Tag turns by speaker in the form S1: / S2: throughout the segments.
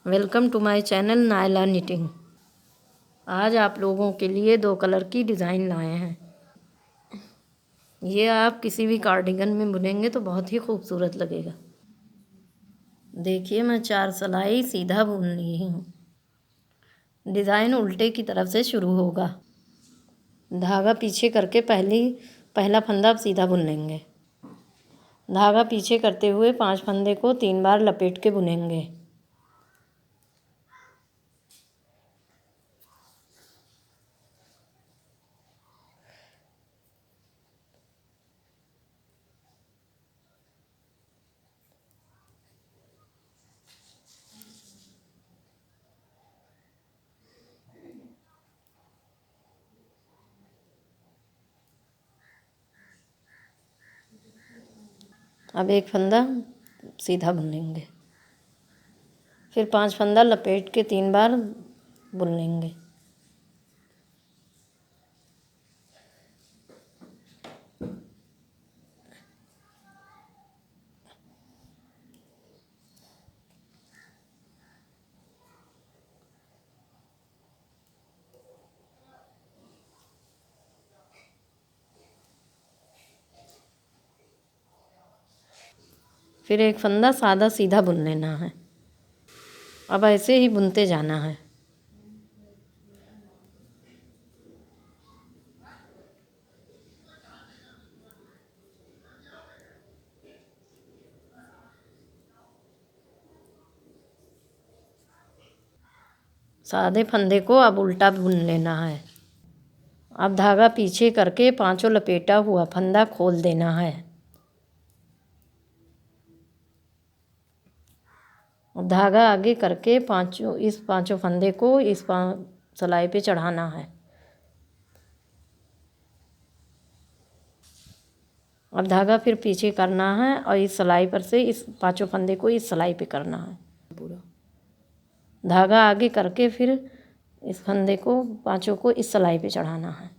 S1: Welcome to my channel Naila knitting. आज आप लोगों के लिए 2 कलर की डिज़ाइन लाए हैं। ये आप किसी भी कार्डिगन में बुनेंगे तो बहुत ही खूबसूरत लगेगा। देखिए, मैं 4 सिलाई सीधा बुन ली हूँ। डिज़ाइन उल्टे की तरफ से शुरू होगा। धागा पीछे करके पहला फंदा सीधा बुन लेंगे। धागा पीछे करते हुए 5 फंदे को 3 बार लपेट के बुनेंगे। अब एक फंदा सीधा बुन लेंगे, फिर 5 फंदा लपेट के 3 बार बुन लेंगे। फिर एक फंदा सादा सीधा बुन लेना है। अब ऐसे ही बुनते जाना है। सादे फंदे को अब उल्टा बुन लेना है। अब धागा पीछे करके 5 लपेटा हुआ फंदा खोल देना है। अब धागा आगे करके इस पांचों फंदे को इस सिलाई पे चढ़ाना है। अब धागा फिर पीछे करना है और इस सिलाई पर से इस 5 फंदे को इस सिलाई पे करना है पूरा। धागा आगे करके फिर इस फंदे को 5 को इस सिलाई पे चढ़ाना है।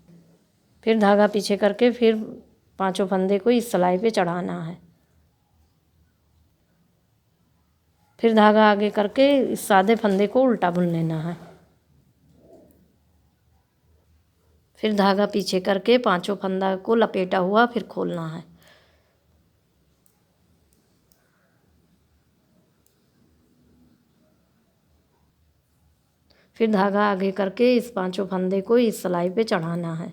S1: फिर धागा पीछे करके फिर 5 फंदे को इस सिलाई पे चढ़ाना है। फिर धागा आगे करके इस सादे फंदे को उल्टा बुन लेना है। फिर धागा पीछे करके 5 फंदा को लपेटा हुआ फिर खोलना है। फिर धागा आगे करके इस 5 फंदे को इस सिलाई पे चढ़ाना है।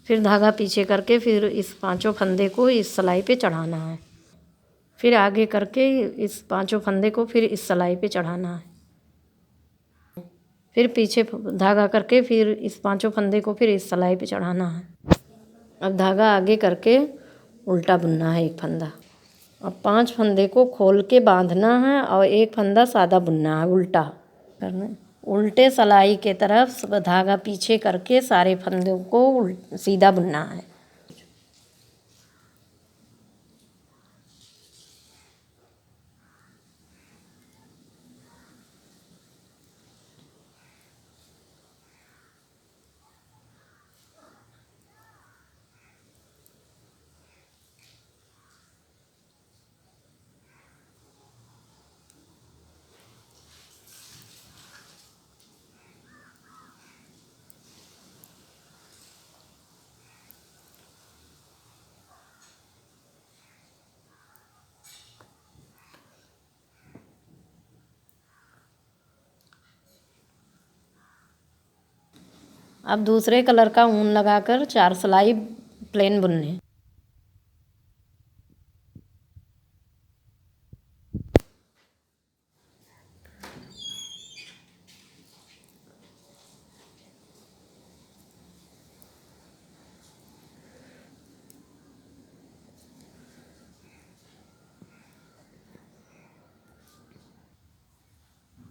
S1: फिर धागा पीछे करके फिर इस 5 फंदे को इस सिलाई पे चढ़ाना है। फिर आगे करके इस 5 फंदे को फिर इस सिलाई पे चढ़ाना है। फिर पीछे धागा करके फिर इस 5 फंदे को फिर इस सिलाई पे चढ़ाना है। अब धागा आगे करके उल्टा बुनना है एक फंदा। अब 5 फंदे को खोल के बांधना है और एक फंदा सादा बुनना है उल्टा करना। उल्टे सिलाई के तरफ धागा पीछे करके सारे फंदों को सीधा बुनना है। अब दूसरे कलर का ऊन लगाकर 4 सिलाई प्लेन बुनने।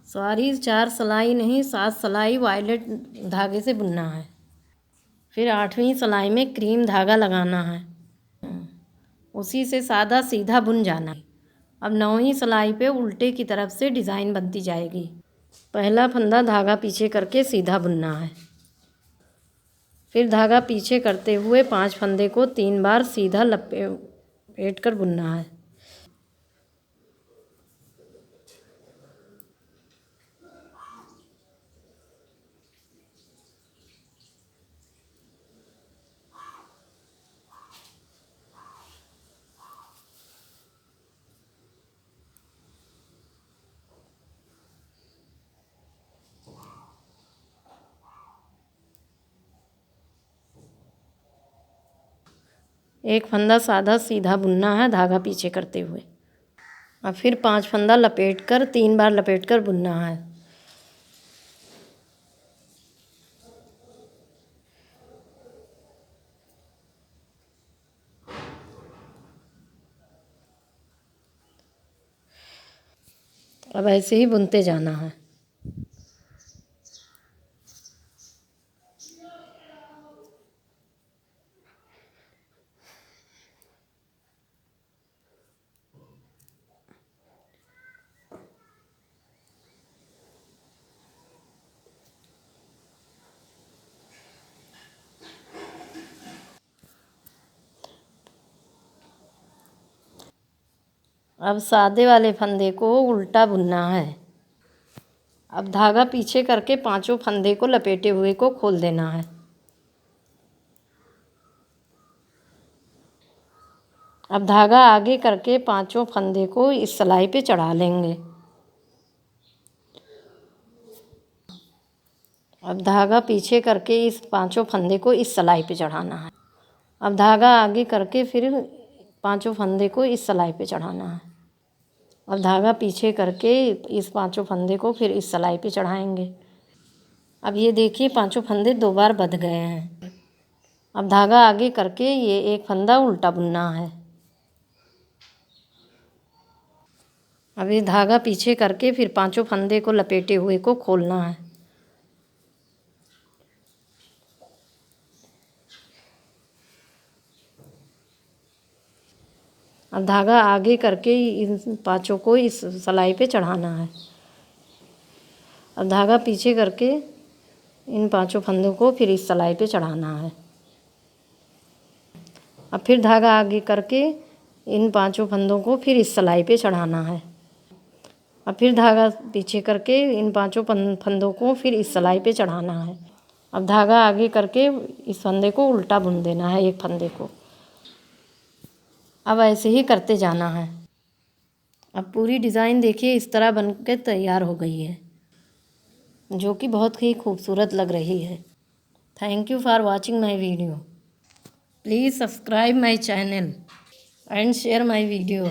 S1: सारी 4 सिलाई नहीं 7 सिलाई वायलेट धागे से बुनना है। फिर 8वीं सिलाई में क्रीम धागा लगाना है। उसी से सादा सीधा बुन जाना है। अब 9वीं सिलाई पे उल्टे की तरफ से डिज़ाइन बनती जाएगी। पहला फंदा धागा पीछे करके सीधा बुनना है। फिर धागा पीछे करते हुए 5 फंदे को 3 बार सीधा लपेट कर बुनना है। एक फंदा सादा सीधा बुनना है धागा पीछे करते हुए। अब फिर 5 फंदा लपेट कर 3 बार लपेट कर बुनना है। अब ऐसे ही बुनते जाना है। अब सादे वाले फंदे को उल्टा बुनना है। अब धागा पीछे करके 5 फंदे को लपेटे हुए को खोल देना है। अब धागा आगे करके 5 फंदे को इस सिलाई पे चढ़ा लेंगे। अब धागा पीछे करके इस 5 फंदे को इस सिलाई पे चढ़ाना है। अब धागा आगे करके फिर 5 फंदे को इस सिलाई पे चढ़ाना है। अब धागा पीछे करके इस 5 फंदे को फिर इस सिलाई पे चढ़ाएंगे। अब ये देखिए 5 फंदे 2 बार बंध गए हैं। अब धागा आगे करके ये एक फंदा उल्टा बुनना है। अब ये धागा पीछे करके फिर 5 फंदे को लपेटे हुए को खोलना है। अब धागा आगे करके इन 5 को इस सिलाई पे चढ़ाना है। अब धागा पीछे करके इन 5 फंदों को फिर इस सिलाई पे चढ़ाना है। अब फिर धागा आगे करके इन 5 फंदों को फिर इस सिलाई पे चढ़ाना है। अब फिर धागा पीछे करके इन 5 फंदों को फिर इस सिलाई पे चढ़ाना है। अब धागा आगे करके इस फंदे को उल्टा बुन देना है एक फंदे को। अब ऐसे ही करते जाना है। अब पूरी डिज़ाइन देखिए इस तरह बन के तैयार हो गई है, जो कि बहुत ही खूबसूरत लग रही है। Thank you for watching my video. Please subscribe my channel and share my video.